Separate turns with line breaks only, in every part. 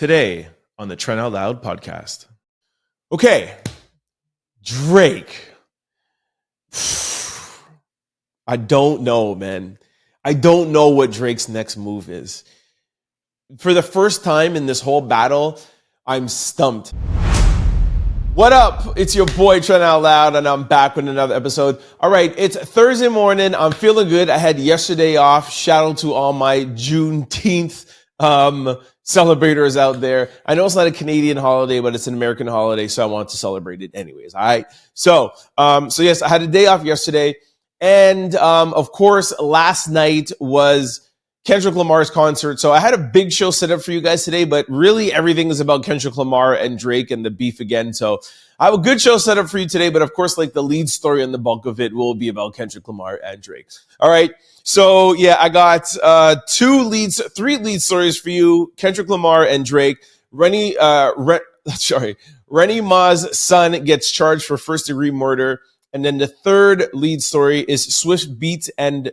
Today on the Trent Out Loud Podcast. Okay, Drake. I don't know, man. I don't know what Drake's next move is. For the first time in this whole battle, I'm stumped. What up? It's your boy Trent Out Loud, and I'm back with another episode. All right, it's Thursday morning. I'm feeling good. I had yesterday off. Shout out to all my Juneteenth celebrators out there. I know it's not a Canadian holiday, but it's an American holiday, so I want to celebrate it anyways. All right. So yes, I had a day off yesterday, and of course, last night was Kendrick Lamar's concert. So I had a big show set up for you guys today, but really everything is about Kendrick Lamar and Drake and the beef again. So I have a good show set up for you today, but of course, like the lead story and the bulk of it will be about Kendrick Lamar and Drake. All right. So yeah, I got three lead stories for you: Kendrick Lamar and Drake. Remy Ma's son gets charged for first-degree murder, and then the third lead story is Swizz Beatz and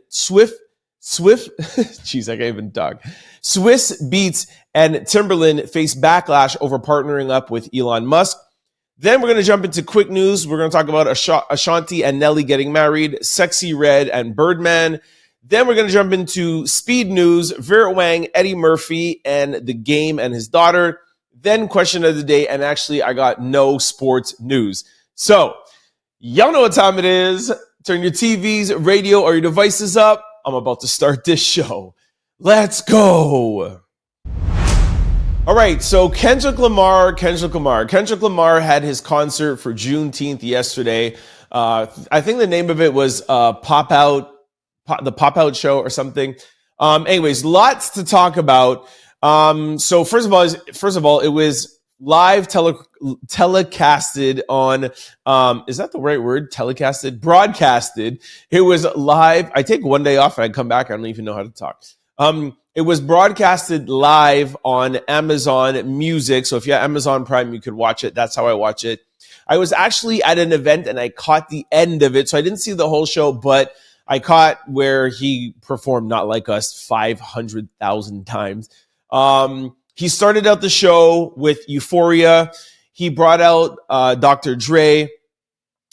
Timberland face backlash over partnering up with Elon Musk. Then we're going to jump into quick news. We're going to talk about Ashanti and Nelly getting married, Sexy Red and Birdman. Then we're going to jump into speed news, Vera Wang, Eddie Murphy, and The Game and his daughter. Then question of the day, and actually I got no sports news. So y'all know what time it is. Turn your TVs, radio, or your devices up. I'm about to start this show. Let's go. All right, so Kendrick Lamar had his concert for Juneteenth yesterday. I think the name of it was the Pop Out Show or something. Anyways, lots to talk about. So first of all, it was live telecasted on, is that the right word? Telecasted? Broadcasted. It was live. I take one day off and I come back. I don't even know how to talk. It was broadcasted live on Amazon Music. So if you have Amazon Prime, you could watch it. That's how I watch it. I was actually at an event and I caught the end of it. So I didn't see the whole show, but I caught where he performed Not Like Us 500,000 times. He started out the show with Euphoria. He brought out Dr. Dre.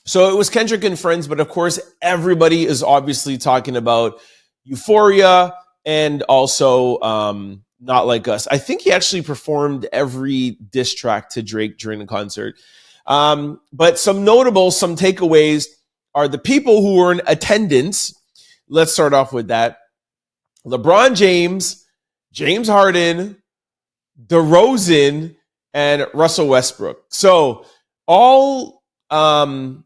So it was Kendrick and friends, but of course, everybody is obviously talking about Euphoria and also Not Like Us. I think he actually performed every diss track to Drake during the concert. But some takeaways are the people who were in attendance. Let's start off with that. LeBron James, James Harden, DeRozan, and Russell Westbrook. So Harden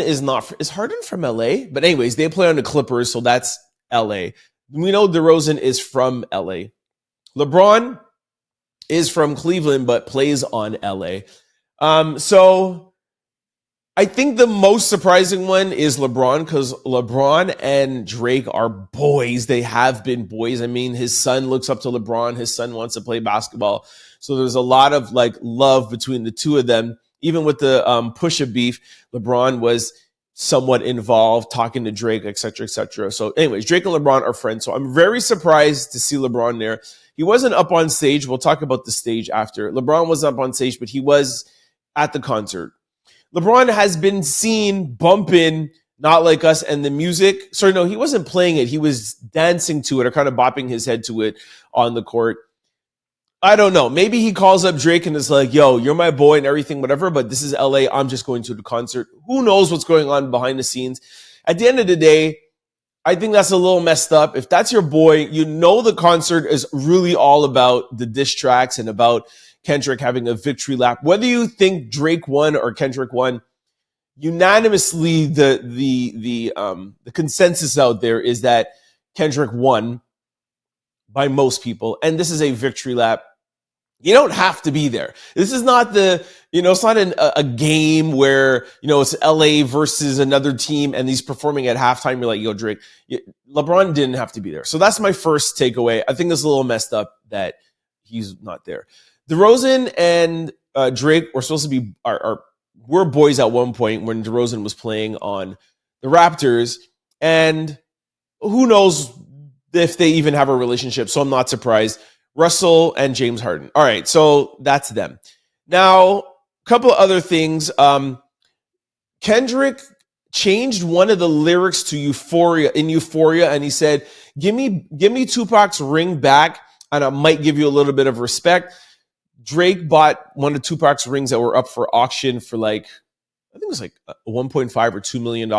is Harden from LA? But anyways, they play on the Clippers, so that's LA. We know DeRozan is from LA. LeBron is from Cleveland, but plays on LA. So I think the most surprising one is LeBron, because LeBron and Drake are boys. They have been boys. I mean, his son looks up to LeBron. His son wants to play basketball. So there's a lot of love between the two of them. Even with the Pusha beef, LeBron was somewhat involved, talking to Drake, et cetera, et cetera. So anyways, Drake and LeBron are friends. So I'm very surprised to see LeBron there. He wasn't up on stage. We'll talk about the stage after. LeBron wasn't up on stage, but he was at the concert. LeBron has been seen bumping Not Like Us and the music. Sorry, no, he wasn't playing it. He was dancing to it or kind of bopping his head to it on the court. I don't know. Maybe he calls up Drake and is like, yo, you're my boy and everything, whatever, but this is LA. I'm just going to the concert. Who knows what's going on behind the scenes? At the end of the day, I think that's a little messed up. If that's your boy, you know the concert is really all about the diss tracks and about Kendrick having a victory lap. Whether you think Drake won or Kendrick won, unanimously the consensus out there is that Kendrick won by most people, and this is a victory lap. You don't have to be there. This is not it's not a game where, it's LA versus another team and he's performing at halftime. You're like, yo, Drake, LeBron didn't have to be there. So that's my first takeaway. I think it's a little messed up that he's not there. DeRozan and Drake were supposed to be were boys at one point when DeRozan was playing on the Raptors, and who knows if they even have a relationship. So I'm not surprised. Russell and James Harden. All right, so that's them. Now, a couple of other things. Kendrick changed one of the lyrics to Euphoria, and he said, give me Tupac's ring back, and I might give you a little bit of respect. Drake bought one of Tupac's rings that were up for auction for like, I think it was like $1.5 or $2 million.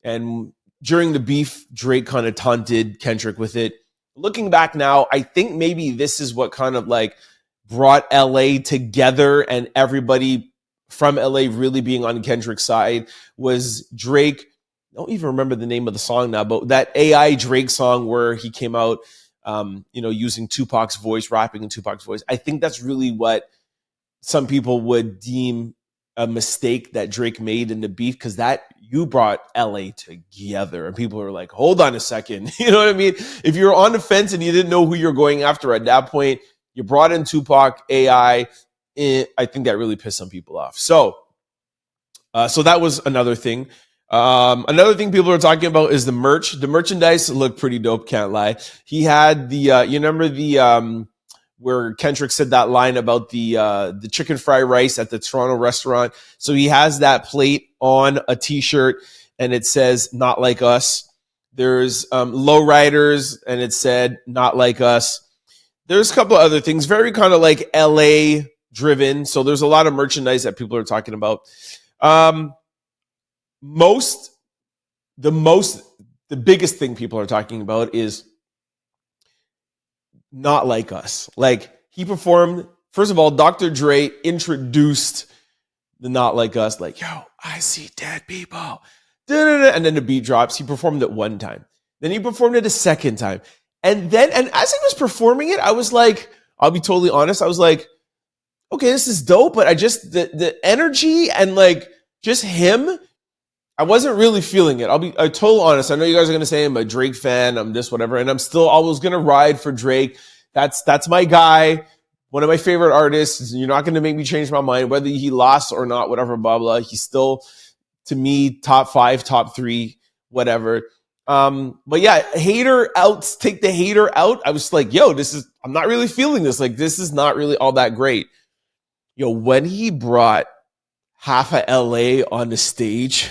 And during the beef, Drake kind of taunted Kendrick with it. Looking back now, I think maybe this is what kind of like brought LA together, and everybody from LA really being on Kendrick's side was Drake. I don't even remember the name of the song now, but that AI Drake song where he came out, using Tupac's voice, rapping in Tupac's voice. I think that's really what some people would deem a mistake that Drake made in the beef, because that you brought LA together, and people are like, hold on a second. You know what I mean? If you're on the fence and you didn't know who you're going after at that point, you brought in Tupac, AI. I think that really pissed some people off. So that was another thing. Another thing people are talking about is the merch. The merchandise looked pretty dope, can't lie. He had the, you remember the, where Kendrick said that line about the chicken fried rice at the Toronto restaurant. So he has that plate on a t-shirt, and it says, not like us. There's lowriders, and it said, not like us. There's a couple of other things, very kind of like LA driven. So there's a lot of merchandise that people are talking about. The biggest thing people are talking about is not like us. Like, he performed, first of all, Dr. Dre introduced the not like us, like, yo, I see dead people. Da-da-da. And then the beat drops. He performed it one time. Then he performed it a second time. And as he was performing it, I was like, I'll be totally honest, I was like, okay, this is dope, but I just, the energy and like just him, I wasn't really feeling it. I'll be totally honest. I know you guys are going to say I'm a Drake fan, I'm this, whatever, and I'm still always going to ride for Drake. That's my guy, one of my favorite artists. You're not going to make me change my mind, whether he lost or not, whatever, blah, blah. He's still, to me, top 5, top 3, whatever. But yeah, take the hater out. I was like, yo, I'm not really feeling this. Like, this is not really all that great. Yo, when he brought half of LA on the stage,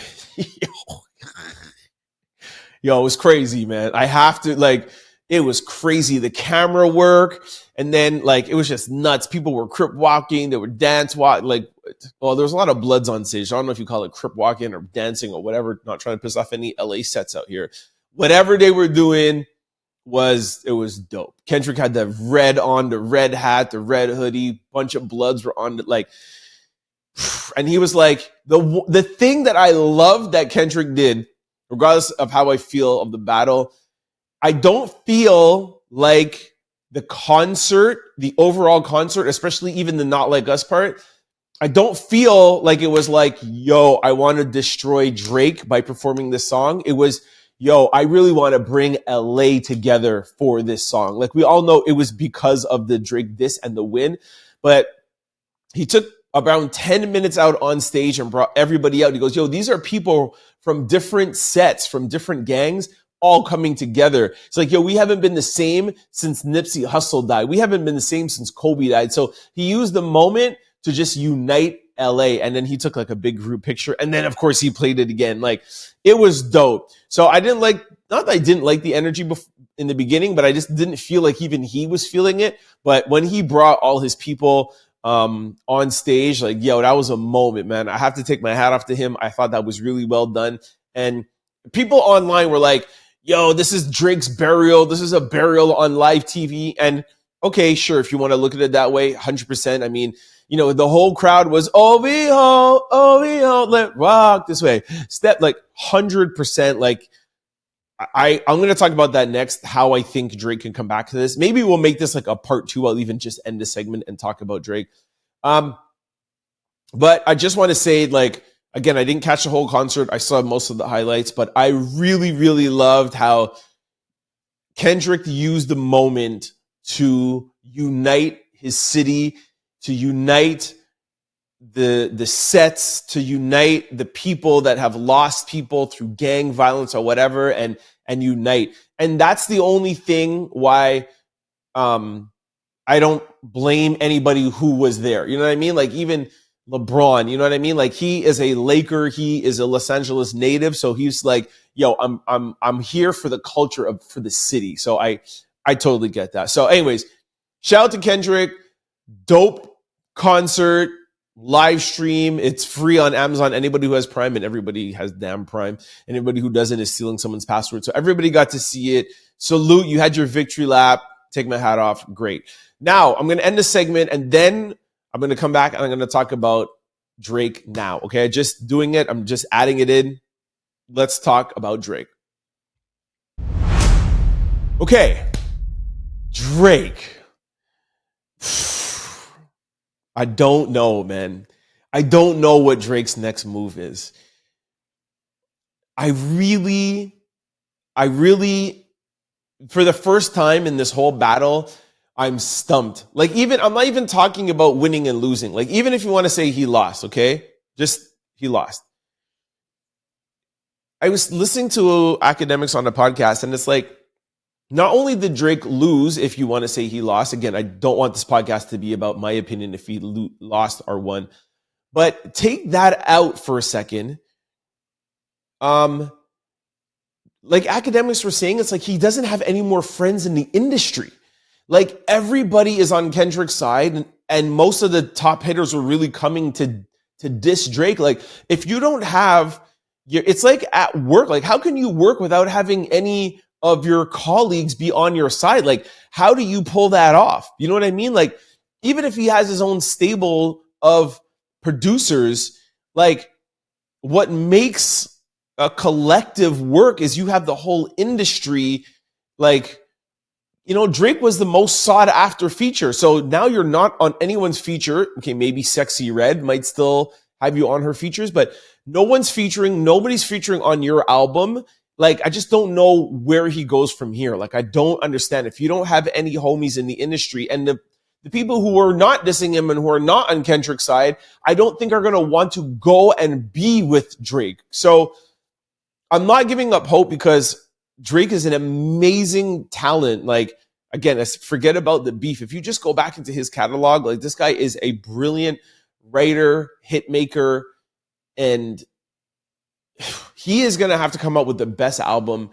yo, it was crazy, man. I have to, like, it was crazy. The camera work, and then, like, it was just nuts. People were crip walking, they were dance walking, like, well, there was a lot of bloods on stage. I don't know if you call it crip walking or dancing or whatever, not trying to piss off any LA sets out here. Whatever they were doing was dope. Kendrick had the red on, the red hat, the red hoodie, bunch of bloods were on it, like, and he was like, the thing that I love that Kendrick did, regardless of how I feel of the battle, I don't feel like the concert, the overall concert, especially even the Not Like Us part, I don't feel like it was like, yo, I want to destroy Drake by performing this song. It was, yo, I really want to bring LA together for this song. Like, we all know it was because of the Drake diss and the win, but he took around 10 minutes out on stage and brought everybody out. He goes, yo, these are people from different sets, from different gangs, all coming together. It's like, yo, we haven't been the same since Nipsey Hussle died. We haven't been the same since Kobe died. So he used the moment to just unite LA. And then he took like a big group picture. And then, of course, he played it again. Like, it was dope. So I didn't like, not that I didn't like the energy in the beginning, but I just didn't feel like even he was feeling it. But when he brought all his people on stage, like, yo, that was a moment, man. I have to take my hat off to him. I thought that was really well done. And people online were like, yo, this is Drake's burial. This is a burial on live TV. And okay, sure, if you want to look at it that way, 100%. I mean, you know, the whole crowd was, oh, we hold, let rock this way. Step, like, 100%. Like, I'm going to talk about that next, how I think Drake can come back to this. Maybe we'll make this like a part 2. I'll even just end the segment and talk about Drake. But I just want to say, like, again, I didn't catch the whole concert. I saw most of the highlights, but I really, really loved how Kendrick used the moment to unite his city, to unite the sets, to unite the people that have lost people through gang violence or whatever, and unite. And that's the only thing why I don't blame anybody who was there. You know what I mean? Like even LeBron, you know what I mean? Like he is a Laker, he is a Los Angeles native, so he's like, yo, I'm here for the culture for the city. So I totally get that. So anyways, shout out to Kendrick, dope concert, live stream. It's free on Amazon. Anybody who has Prime, and everybody has damn Prime. Anybody who doesn't is stealing someone's password. So everybody got to see it. Salute, you had your victory lap. Take my hat off. Great. Now I'm going to end the segment and then I'm going to come back and I'm going to talk about Drake now. Okay. Just doing it. I'm just adding it in. Let's talk about Drake. Okay. Drake. I don't know, man. I don't know what Drake's next move is. I really, for the first time in this whole battle, I'm stumped. Like I'm not even talking about winning and losing. Like even if you want to say he lost, okay? Just he lost. I was listening to academics on a podcast and it's like, not only did Drake lose, if you want to say he lost, again, I don't want this podcast to be about my opinion if he lost or won, but take that out for a second. Like academics were saying, it's like he doesn't have any more friends in the industry. Like everybody is on Kendrick's side and most of the top hitters were really coming to diss Drake. Like if you don't have it's like at work, like how can you work without having any of your colleagues be on your side? Like how do you pull that off? You know what I mean? Like even if he has his own stable of producers, like what makes a collective work is you have the whole industry. Like, you know, Drake was the most sought after feature. So now you're not on anyone's feature. Okay, maybe Sexy Red might still have you on her features, but nobody's featuring on your album. Like, I just don't know where he goes from here. Like, I don't understand. If you don't have any homies in the industry and the people who are not dissing him and who are not on Kendrick's side, I don't think are going to want to go and be with Drake. So I'm not giving up hope because Drake is an amazing talent. Like, again, forget about the beef. If you just go back into his catalog, like this guy is a brilliant writer, hit maker, and he is going to have to come out with the best album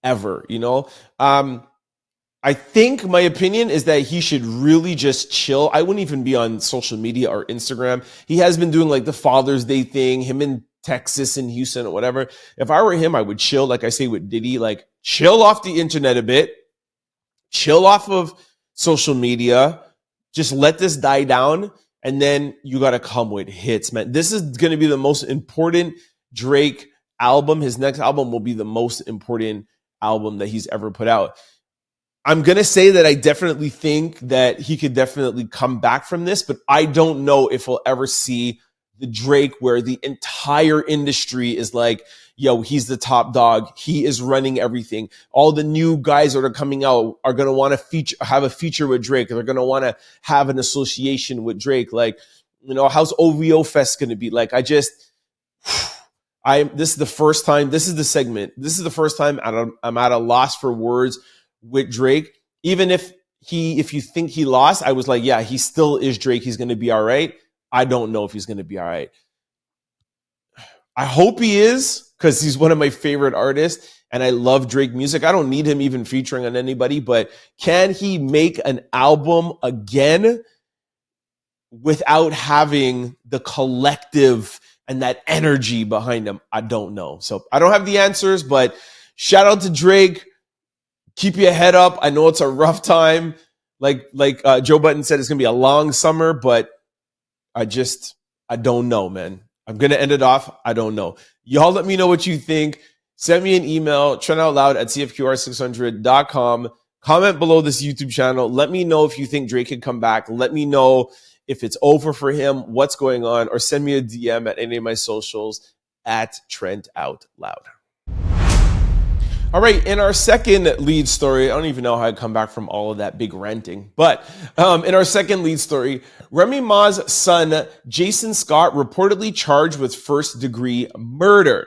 ever, you know? I think my opinion is that he should really just chill. I wouldn't even be on social media or Instagram. He has been doing like the Father's Day thing, him in Texas and Houston or whatever. If I were him, I would chill, like I say with Diddy, like chill off the internet a bit, chill off of social media, just let this die down, and then you got to come with hits, man. This is going to be the most important Drake album. His next album will be the most important album that he's ever put out. I'm going to say that I definitely think that he could definitely come back from this, but I don't know if we'll ever see the Drake where the entire industry is like, yo, he's the top dog. He is running everything. All the new guys that are coming out are going to want to have a feature with Drake. They're going to want to have an association with Drake. Like, you know, how's OVO Fest going to be? Like, this is the first time, this is the segment. This is the first time I'm at a loss for words with Drake. Even if you think he lost, I was like, yeah, he still is Drake. He's going to be all right. I don't know if he's going to be all right. I hope he is, because he's one of my favorite artists and I love Drake music. I don't need him even featuring on anybody, but can he make an album again without having the collective and that energy behind him? I don't know. So I don't have the answers, but shout out to Drake. Keep your head up. I know it's a rough time. Like Joe Budden said, it's going to be a long summer, but I don't know, man. I'm going to end it off. I don't know. Y'all let me know what you think. Send me an email, trentoutloud@cfqr600.com. Comment below this YouTube channel. Let me know if you think Drake could come back. Let me know if it's over for him, what's going on, or send me a DM at any of my socials at Trent Out Loud. All right, in our second lead story, I don't even know how I come back from all of that big ranting, but in our second lead story, Remy Ma's son, Jason Scott, reportedly charged with first-degree murder.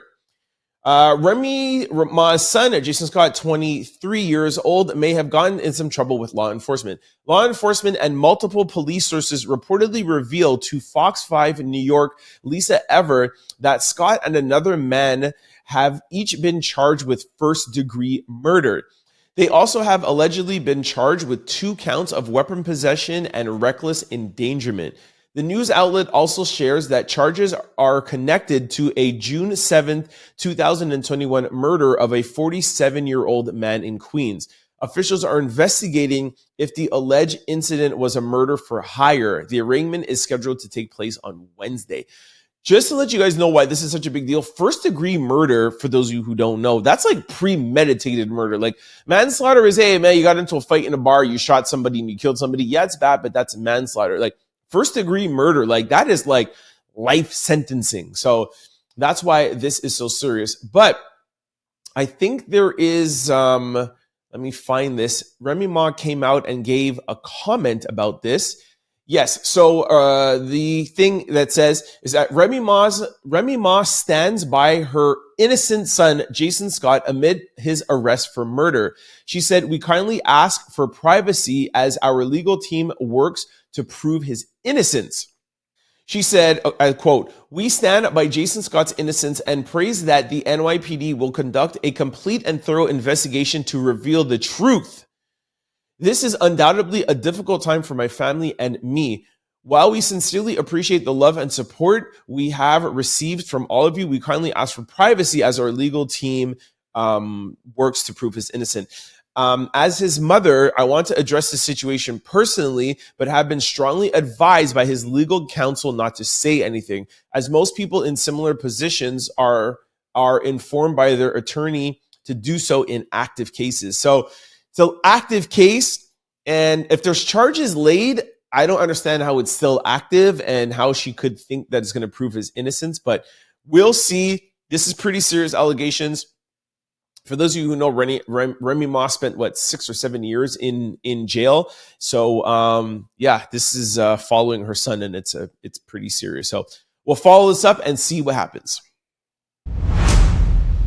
Remy Ma's son, Jason Scott, 23 years old, may have gotten in some trouble with law enforcement. Law enforcement and multiple police sources reportedly revealed to Fox 5 in New York, Lisa Ever, that Scott and another man have each been charged with first-degree murder. They also have allegedly been charged with 2 counts of weapon possession and reckless endangerment. The news outlet also shares that charges are connected to a June 7th, 2021 murder of a 47-year-old man in Queens. Officials are investigating if the alleged incident was a murder for hire. The arraignment is scheduled to take place on Wednesday. Just to let you guys know why this is such a big deal, first-degree murder, for those of you who don't know, that's like premeditated murder. Like manslaughter is, hey, man, you got into a fight in a bar, you shot somebody and you killed somebody. Yeah, it's bad, but that's manslaughter. Like first-degree murder, like that is like life sentencing. So that's why this is so serious. But I think there is, let me find this. Remy Ma came out and gave a comment about this. Yes, so the thing that says is that Remy Ma stands by her innocent son, Jason Scott, amid his arrest for murder. She said, "We kindly ask for privacy as our legal team works to prove his innocence." She said, I quote, "We stand by Jason Scott's innocence and praise that the NYPD will conduct a complete and thorough investigation to reveal the truth. This is undoubtedly a difficult time for my family and me. While we sincerely appreciate the love and support we have received from all of you, we kindly ask for privacy as our legal team works to prove his innocent. As his mother, I want to address the situation personally, but have been strongly advised by his legal counsel not to say anything, as most people in similar positions are informed by their attorney to do so in active cases." So active case, and if there's charges laid, I don't understand how it's still active and how she could think that it's going to prove his innocence, but we'll see. This is pretty serious allegations. For those of you who know, Remy Ma spent, 6 or 7 years in jail. So, yeah, this is following her son, and it's pretty serious. So we'll follow this up and see what happens.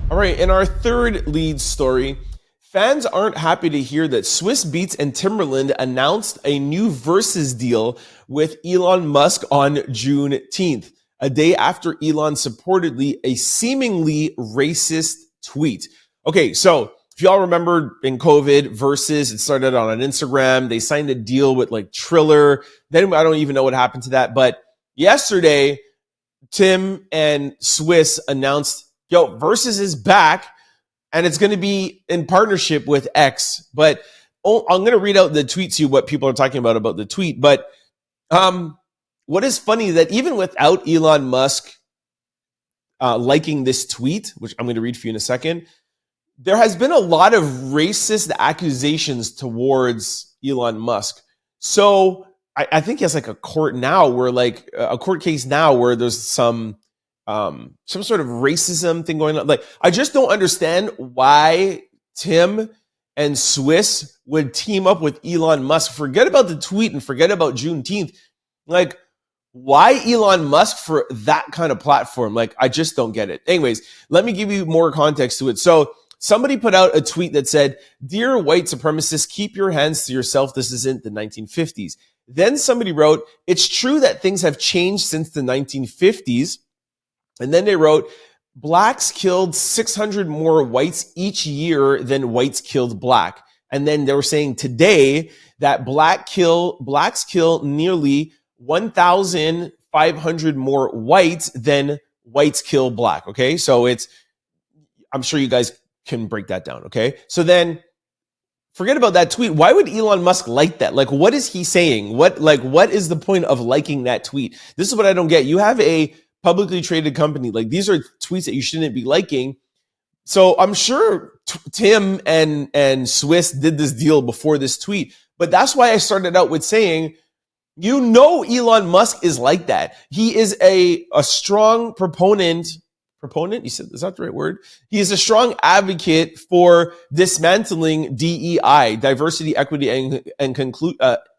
All right, in our third lead story, fans aren't happy to hear that Swizz Beatz and Timberland announced a new Versus deal with Elon Musk on Juneteenth, a day after Elon supportedly a seemingly racist tweet. Okay, so if y'all remember in COVID, Versus, it started on an Instagram. They signed a deal with like Triller. Then I don't even know what happened to that. But yesterday, Tim and Swizz announced, Versus is back. And it's going to be in partnership with X. But I'm going to read out the tweet to you, what people are talking about the tweet. But what is funny that even without Elon Musk liking this tweet, which I'm going to read for you in a second, there has been a lot of racist accusations towards Elon Musk. So I think he has like a court case now where there's some sort of racism thing going on. Like, I just don't understand why Tim and Swizz would team up with Elon Musk. Forget about the tweet and forget about Juneteenth. Like, why Elon Musk for that kind of platform? Like, I just don't get it. Anyways, let me give you more context to it. So somebody put out a tweet that said, "Dear white supremacists, keep your hands to yourself. This isn't the 1950s. Then somebody wrote, "It's true that things have changed since the 1950s. And then they wrote, "Blacks killed 600 more whites each year than whites killed black." And then they were saying today that blacks kill nearly 1,500 more whites than whites kill black. Okay. So I'm sure you guys can break that down. Okay. So then forget about that tweet. Why would Elon Musk like that? Like, what is he saying? What is the point of liking that tweet? This is what I don't get. You have a publicly traded company. Like, these are tweets that you shouldn't be liking. So I'm sure Tim and Swizz did this deal before this tweet. But that's why I started out with saying, Elon Musk is like that. He is a strong proponent. You said, is that the right word? He is a strong advocate for dismantling DEI, diversity, equity, and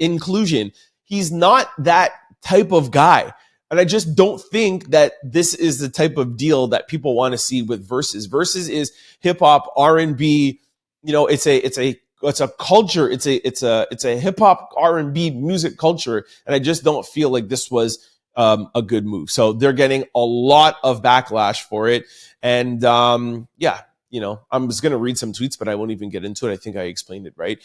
inclusion. He's not that type of guy. And I just don't think that this is the type of deal that people want to see with Versus. Versus is hip hop, R&B. You know, it's a culture. It's a hip hop R&B music culture, and I just don't feel like this was a good move. So they're getting a lot of backlash for it, and yeah, you know, I'm just gonna read some tweets, but I won't even get into it. I think I explained it right.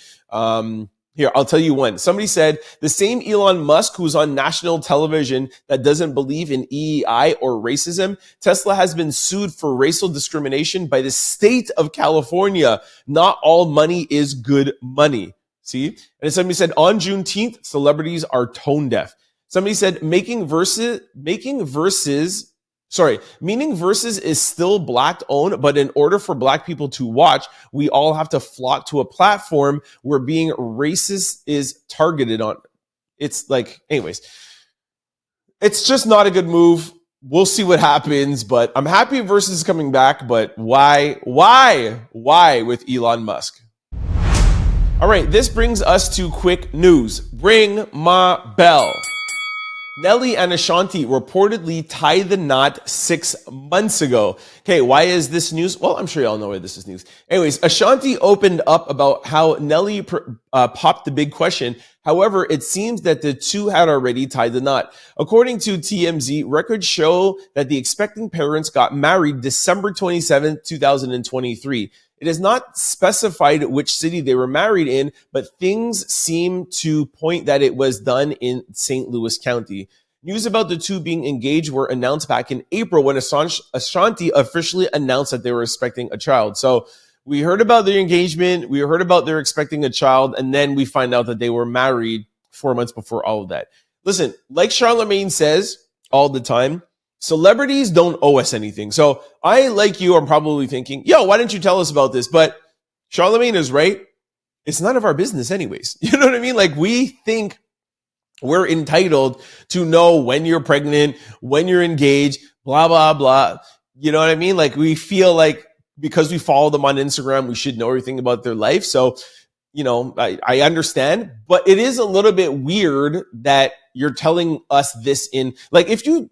Here, I'll tell you one. Somebody said, the same Elon Musk who's on national television that doesn't believe in EEI or racism, Tesla has been sued for racial discrimination by the state of California. Not all money is good money. See? And somebody said, on Juneteenth, celebrities are tone deaf. Somebody said, meaning Versus is still black owned, but in order for black people to watch, we all have to flock to a platform where being racist is targeted on. It's like, anyways, it's just not a good move. We'll see what happens, but I'm happy Versus is coming back, but why with Elon Musk? All right, this brings us to quick news. Ring my bell. Nelly and Ashanti reportedly tied the knot 6 months ago. Okay, why is this news? Well, I'm sure y'all know why this is news. Anyways, Ashanti opened up about how Nelly popped the big question. However, it seems that the two had already tied the knot. According to TMZ, records show that the expecting parents got married December 27, 2023. It is not specified which city they were married in, but things seem to point that it was done in St. Louis County. News about the two being engaged were announced back in April when Ashanti officially announced that they were expecting a child. So we heard about their engagement, we heard about their expecting a child, and then we find out that they were married 4 months before all of that. Listen, like Charlemagne says all the time, celebrities don't owe us anything. So I, like you, are probably thinking, yo, why didn't you tell us about this? But Charlemagne is right. It's none of our business anyways. You know what I mean? Like, we think we're entitled to know when you're pregnant, when you're engaged, blah, blah, blah. You know what I mean? Like, we feel like because we follow them on Instagram, we should know everything about their life. So, you know, I understand, but it is a little bit weird that you're telling us this in, like, if you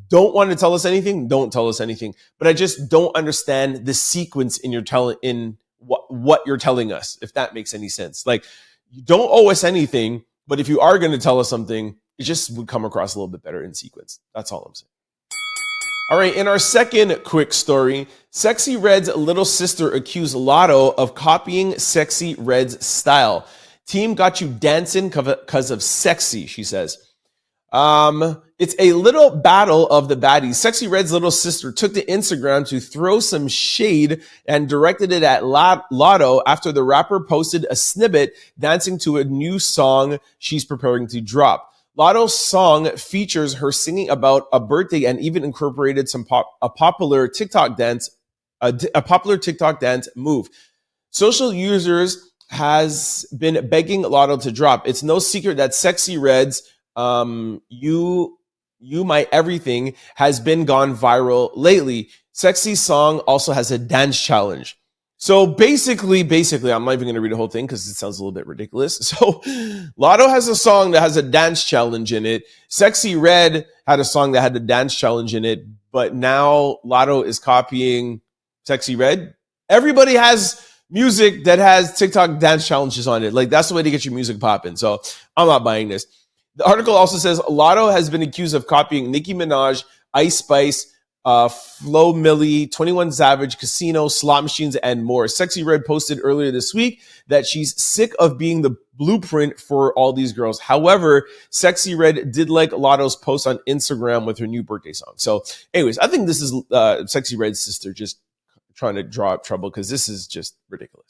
don't want to tell us anything, don't tell us anything. But I just don't understand the sequence in what you're telling us, if that makes any sense. Like, you don't owe us anything, but if you are going to tell us something, it just would come across a little bit better in sequence. That's all I'm saying. All right, in our second quick story, Sexy Red's little sister accused Latto of copying Sexy Red's style. Team got you dancing because of sexy, she says. It's a little battle of the baddies. Sexy Red's little sister took to Instagram to throw some shade and directed it at Latto after the rapper posted a snippet dancing to a new song she's preparing to drop. Latto's song features her singing about a birthday and even incorporated a popular TikTok dance move. Social users has been begging Latto to drop. It's no secret that Sexy Red's You My Everything has been gone viral lately. Sexy's song also has a dance challenge. So basically, I'm not even going to read the whole thing because it sounds a little bit ridiculous. So Latto has a song that has a dance challenge in it. Sexy Red had a song that had a dance challenge in it, but now Latto is copying Sexy Red. Everybody has music that has TikTok dance challenges on it. Like, that's the way to get your music popping. So I'm not buying this. The article also says Latto has been accused of copying Nicki Minaj, Ice Spice, Flo Milli, 21 Savage, Casino, Slot Machines, and more. Sexy Red posted earlier this week that she's sick of being the blueprint for all these girls. However, Sexy Red did like Latto's post on Instagram with her new birthday song. So anyways, I think this is Sexy Red's sister just trying to draw up trouble because this is just ridiculous.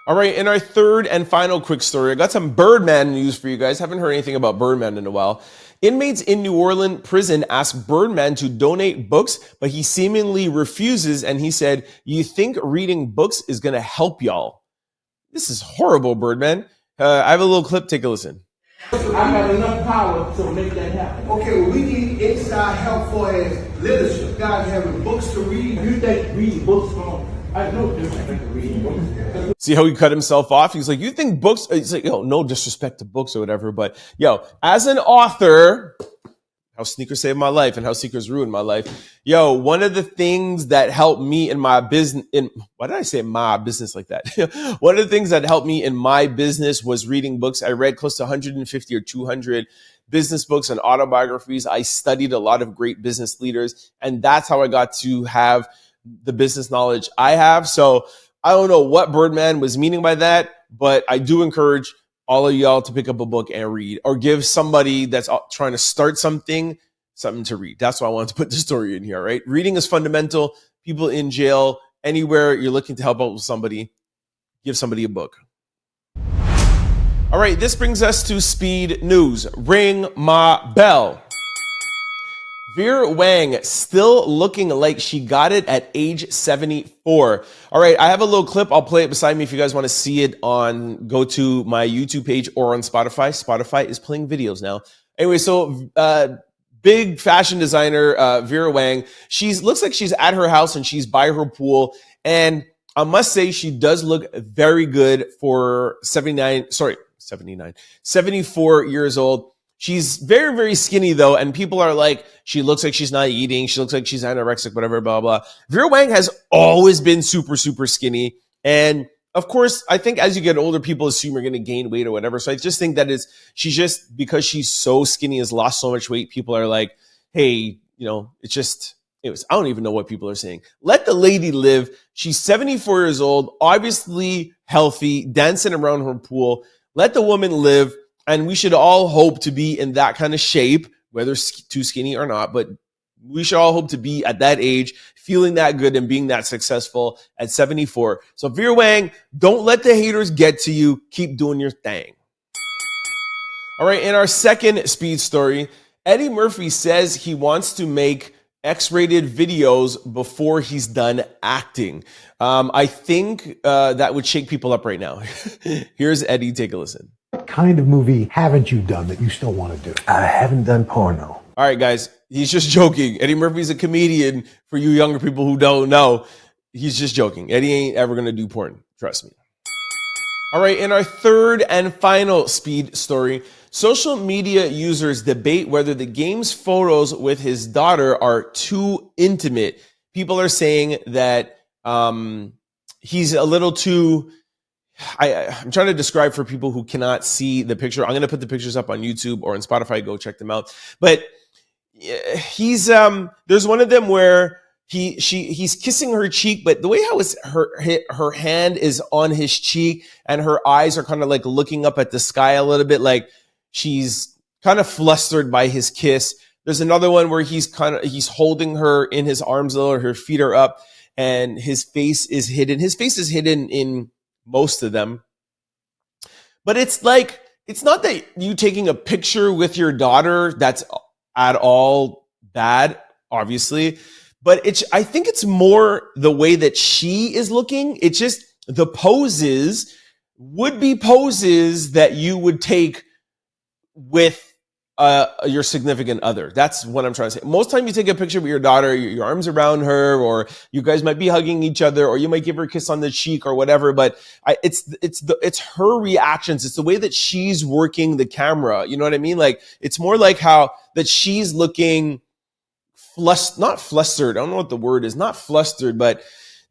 All right, in our third and final quick story, I got some Birdman news for you guys. Haven't heard anything about Birdman in a while. Inmates in New Orleans prison asked Birdman to donate books, but he seemingly refuses, and he said, "You think reading books is going to help y'all?" This is horrible, Birdman. I have a little clip. Take a listen.
I got enough power to make that happen.
Okay, well, we need inside help for as literature. Guys having books to read.
You think reading books gonna I know disrespect to reading books.
See how he cut himself off? He's like, you think books, he's like, yo, no disrespect to books or whatever, but yo, as an author, how sneakers saved my life and how sneakers ruined my life. Yo, one of the things that helped me in my business, why did I say my business like that? One of the things that helped me in my business was reading books. I read close to 150 or 200 business books and autobiographies. I studied a lot of great business leaders, and that's how I got to have the business knowledge I have. So I don't know what Birdman was meaning by that, but I do encourage all of y'all to pick up a book and read, or give somebody that's trying to start something to read. That's why I wanted to put the story in here, right? Reading is fundamental. People in jail, anywhere you're looking to help out with somebody, give somebody a book. All right, this brings us to speed news. Ring my bell. Vera Wang still looking like she got it at age 74. All right, I have a little clip. I'll play it beside me if you guys want to see it go to my YouTube page or on Spotify. Spotify is playing videos now. Anyway, so big fashion designer Vera Wang, looks like she's at her house and she's by her pool. And I must say she does look very good for 74 years old. She's very, very skinny though, and people are like, she looks like she's not eating. She looks like she's anorexic, whatever, blah, blah. Vera Wang has always been super, super skinny. And of course, I think as you get older, people assume you're going to gain weight or whatever. So I just think that she's just, because she's so skinny, has lost so much weight. People are like, hey, it's just, anyways, I don't even know what people are saying. Let the lady live. She's 74 years old, obviously healthy, dancing around her pool. Let the woman live. And we should all hope to be in that kind of shape, whether too skinny or not, but we should all hope to be at that age, feeling that good and being that successful at 74. So Vera Wang, don't let the haters get to you. Keep doing your thing. All right, in our second speed story, Eddie Murphy says he wants to make X-rated videos before he's done acting. I think that would shake people up right now. Here's Eddie. Take a listen.
What kind of movie haven't you done that you still want to do?
I haven't done porno.
All right, guys, he's just joking. Eddie Murphy's a comedian. For you younger people who don't know, he's just joking. Eddie ain't ever going to do porn. Trust me. All right, in our third and final speed story, social media users debate whether the Game's photos with his daughter are too intimate. People are saying that he's a little too... I'm trying to describe for people who cannot see the picture. I'm going to put the pictures up on YouTube or on Spotify. Go check them out. But he's there's one of them where he's kissing her cheek, but the way how her hand is on his cheek and her eyes are kind of like looking up at the sky a little bit, like she's kind of flustered by his kiss. There's another one where he's holding her in his arms a little, her feet are up, and his face is hidden. His face is hidden in most of them. But it's like, it's not that you taking a picture with your daughter that's at all bad, obviously, but I think it's more the way that she is looking. It's just the poses would be poses that you would take with your significant other. That's what I'm trying to say. Most time you take a picture with your daughter, your arms around her, or you guys might be hugging each other, or you might give her a kiss on the cheek or whatever. But it's her reactions. It's the way that she's working the camera. You know what I mean? Like, it's more like how that she's looking not flustered. I don't know what the word is. Not flustered, but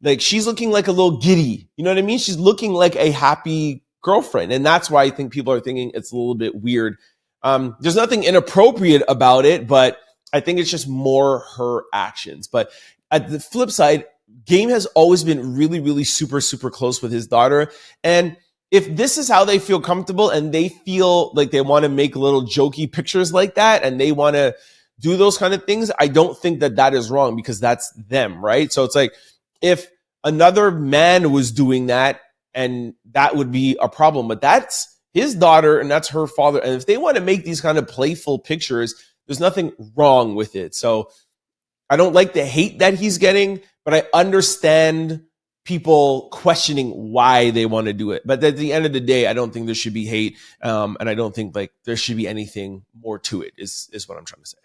like she's looking like a little giddy. You know what I mean? She's looking like a happy girlfriend. And that's why I think people are thinking it's a little bit weird. There's nothing inappropriate about it, but I think it's just more her actions. But at the flip side, Game has always been really, really super, super close with his daughter. And if this is how they feel comfortable and they feel like they want to make little jokey pictures like that and they want to do those kind of things, I don't think that that is wrong because that's them, right? So it's like if another man was doing that, and that would be a problem, but that's his daughter and that's her father. And if they want to make these kind of playful pictures, there's nothing wrong with it. So I don't like the hate that he's getting, but I understand people questioning why they want to do it. But at the end of the day, I don't think there should be hate. And I don't think like there should be anything more to it is what I'm trying to say.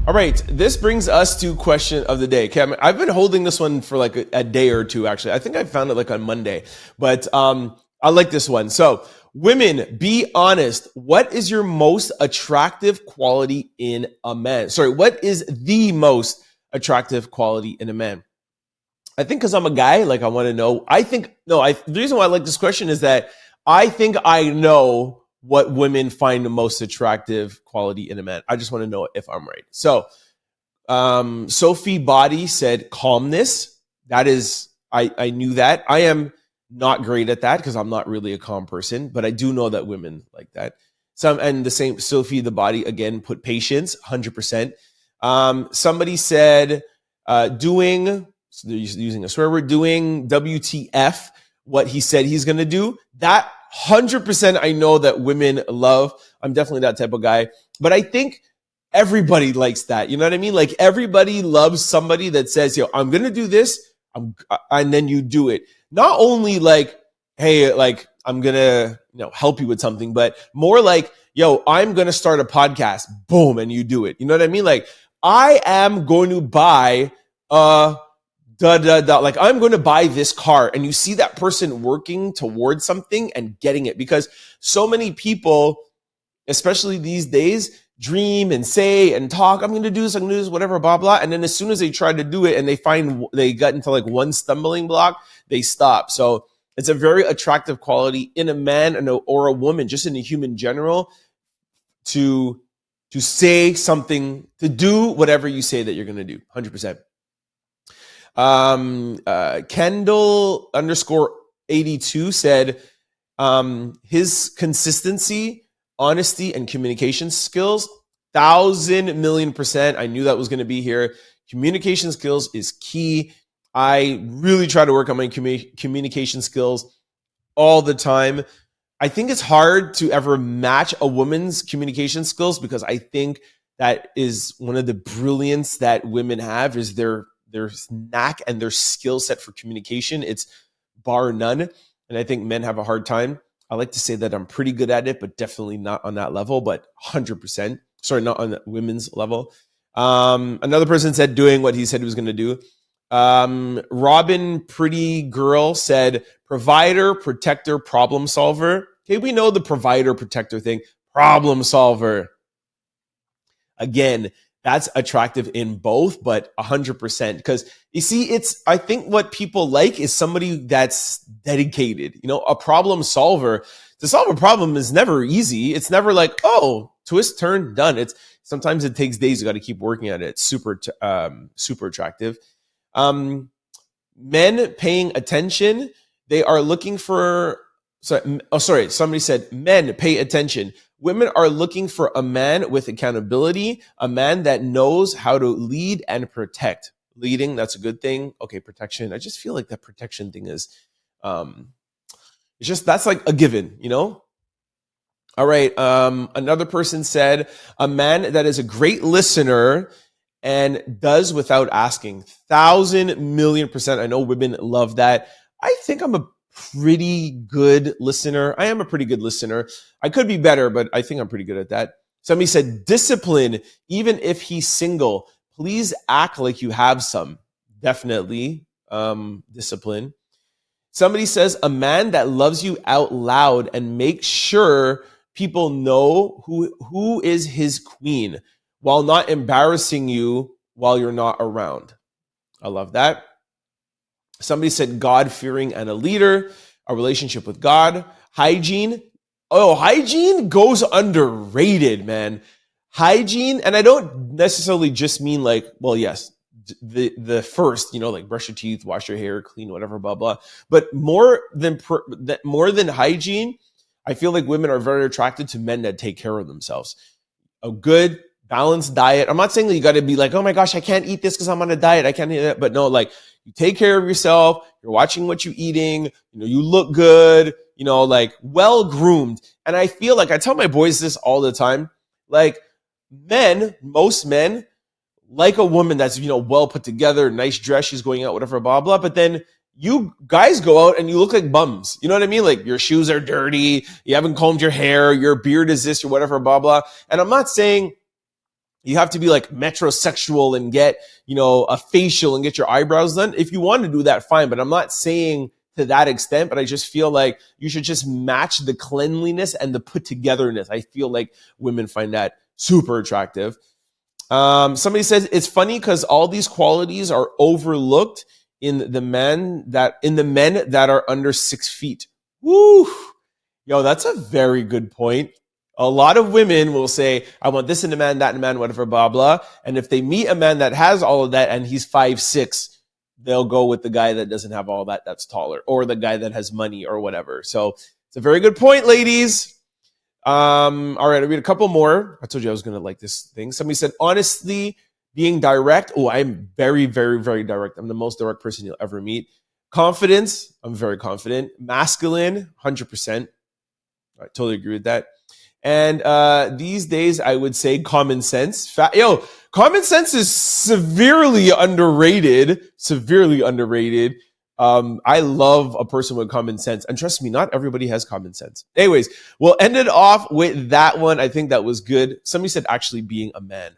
All right, this brings us to question of the day. Okay, I've been holding this one for like a day or two, actually. I think I found it like on Monday, but I like this one. So, women, be honest. What is your most attractive quality in a man? Sorry, what is the most attractive quality in a man? I think because I'm a guy, like I want to know. The reason why I like this question is that I think I know what women find the most attractive quality in a man. I just want to know if I'm right. So, Sophie Body said calmness. That is, I knew that. I am not great at that because I'm not really a calm person, but I do know that women like that. And the same Sophie the Body again put patience, 100%. Somebody said doing. So they're using a swear word, doing WTF, what he said he's going to do. That 100% I know that women love. I'm definitely that type of guy. But I think everybody likes that. You know what I mean? Like everybody loves somebody that says, yo, I'm going to do this. And then you do it. Not only like, hey, like I'm going to help you with something, but more like, yo, I'm going to start a podcast. Boom. And you do it. You know what I mean? Like I am going to buy like I'm going to buy this car, and you see that person working towards something and getting it, because so many people, especially these days, dream and say and talk, I'm going to do this, whatever, blah, blah. And then as soon as they try to do it and they got into like one stumbling block, they stop. So it's a very attractive quality in a man or a woman, just in a human general, to say something, to do whatever you say that you're going to do, 100%. Kendall _82 said his consistency, honesty, and communication skills, 1,000,000,000%. I knew that was going to be here. Communication skills is key. I really try to work on my communication skills all the time. I think it's hard to ever match a woman's communication skills, because I think that is one of the brilliance that women have, is their knack and their skill set for communication. It's bar none. And I think men have a hard time. I like to say that I'm pretty good at it, but definitely not on that level, but 100%. Sorry, not on the women's level. Another person said doing what he said he was going to do. Robin Pretty Girl said provider, protector, problem solver. Okay, we know the provider, protector thing. Problem solver. Again, that's attractive in both, but 100%. Because you see, I think what people like is somebody that's dedicated. A problem solver. To solve a problem is never easy. It's never like, oh, twist, turn, done. Sometimes it takes days. You got to keep working at it. It's super attractive. Men paying attention. They are looking for. Somebody said men pay attention. Women are looking for a man with accountability, a man that knows how to lead and protect. Leading, that's a good thing. Okay, protection. I just feel like that protection thing is, that's like a given, All right. Another person said a man that is a great listener and does without asking. 1,000,000,000%. I know women love that. I think I'm a pretty good listener. I am a pretty good listener. I could be better, but I think I'm pretty good at that. Somebody said discipline, even if he's single. Please act like you have some. Definitely discipline. Somebody says a man that loves you out loud and makes sure people know who is his queen while not embarrassing you while you're not around. I love that. Somebody said God-fearing and a leader, a relationship with God, hygiene. Oh, hygiene goes underrated, man. Hygiene, and I don't necessarily just mean like, well, yes, the first, like brush your teeth, wash your hair, clean, whatever, blah, blah. But more than hygiene, I feel like women are very attracted to men that take care of themselves. A good, balanced diet. I'm not saying that you got to be like, oh my gosh, I can't eat this because I'm on a diet. I can't eat that. But no, like, you take care of yourself. You're watching what you're eating. You look good, like well groomed. And I feel like I tell my boys this all the time. Like most men like a woman that's, well put together, nice dress. She's going out, whatever, blah, blah. But then you guys go out and you look like bums. You know what I mean? Like your shoes are dirty. You haven't combed your hair. Your beard is this or whatever, blah, blah. And I'm not saying you have to be like metrosexual and get, a facial and get your eyebrows done. If you want to do that, fine. But I'm not saying to that extent, but I just feel like you should just match the cleanliness and the put togetherness. I feel like women find that super attractive. Somebody says it's funny because all these qualities are overlooked in the men that are under 6 feet. Woo! Yo, that's a very good point. A lot of women will say, I want this in a man, that in a man, whatever, blah, blah. And if they meet a man that has all of that and he's 5'6", they'll go with the guy that doesn't have all that, that's taller, or the guy that has money or whatever. So it's a very good point, ladies. All right, I'll read a couple more. I told you I was going to like this thing. Somebody said, honestly, being direct. Oh, I'm very, very, very direct. I'm the most direct person you'll ever meet. Confidence. I'm very confident. Masculine, 100%. I totally agree with that. And these days, I would say common sense. Common sense is severely underrated. I love a person with common sense. And trust me, not everybody has common sense. Anyways, we'll end it off with that one. I think that was good. Somebody said actually being a man.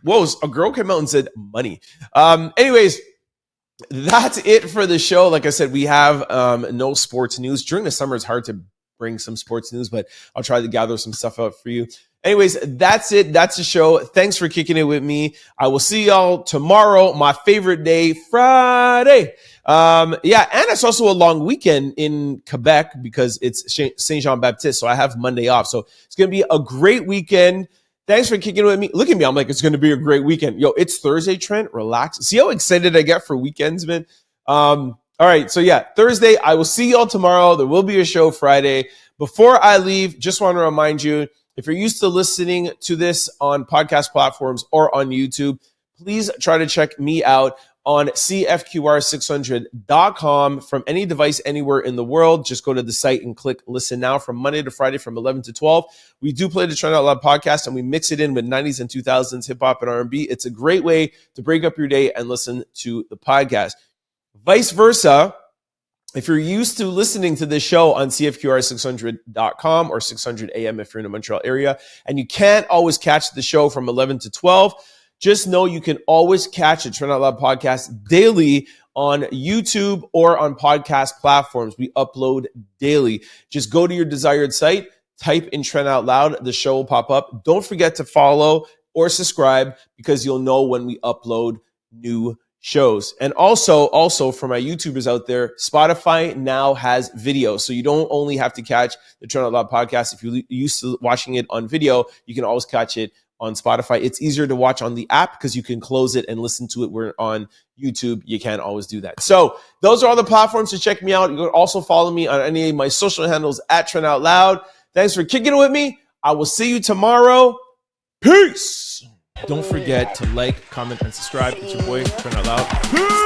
Whoa, a girl came out and said money. Anyways, that's it for the show. Like I said, we have no sports news. During the summer, it's hard to bring some sports news, but I'll try to gather some stuff out for you. Anyways, that's it. That's the show. Thanks for kicking it with me. I will see y'all tomorrow, my favorite day, Friday. And it's also a long weekend in Quebec because it's Saint Jean Baptiste, so I have Monday off. So it's going to be a great weekend. Thanks for kicking it with me. Look at me. I'm like, it's going to be a great weekend. Yo, it's Thursday, Trent. Relax. See how excited I get for weekends, man? All right, so Thursday. I will see y'all tomorrow. There will be a show Friday. Before I leave, just want to remind you, if you're used to listening to this on podcast platforms or on YouTube, please try to check me out on cfqr600.com from any device anywhere in the world. Just go to the site and click listen now from Monday to Friday from 11 to 12. We do play the Trent Out Loud podcast and we mix it in with 90s and 2000s hip hop and R&B. It's a great way to break up your day and listen to the podcast. Vice versa, if you're used to listening to this show on cfqr600.com or 600 AM if you're in the Montreal area, and you can't always catch the show from 11 to 12, just know you can always catch the Trent Out Loud podcast daily on YouTube or on podcast platforms. We upload daily. Just go to your desired site, type in Trent Out Loud, the show will pop up. Don't forget to follow or subscribe because you'll know when we upload new shows. And also for my YouTubers out there, Spotify now has video. So you don't only have to catch the Trent Out Loud podcast. If you're used to watching it on video, you can always catch it on Spotify. It's easier to watch on the app because you can close it and listen to it. We're on YouTube. You can't always do that. So those are all the platforms to check me out. You can also follow me on any of my social handles at Trent Out Loud. Thanks for kicking it with me. I will see you tomorrow. Peace. Don't forget to like, comment, and subscribe. It's your boy, Trent Out Loud. Peace.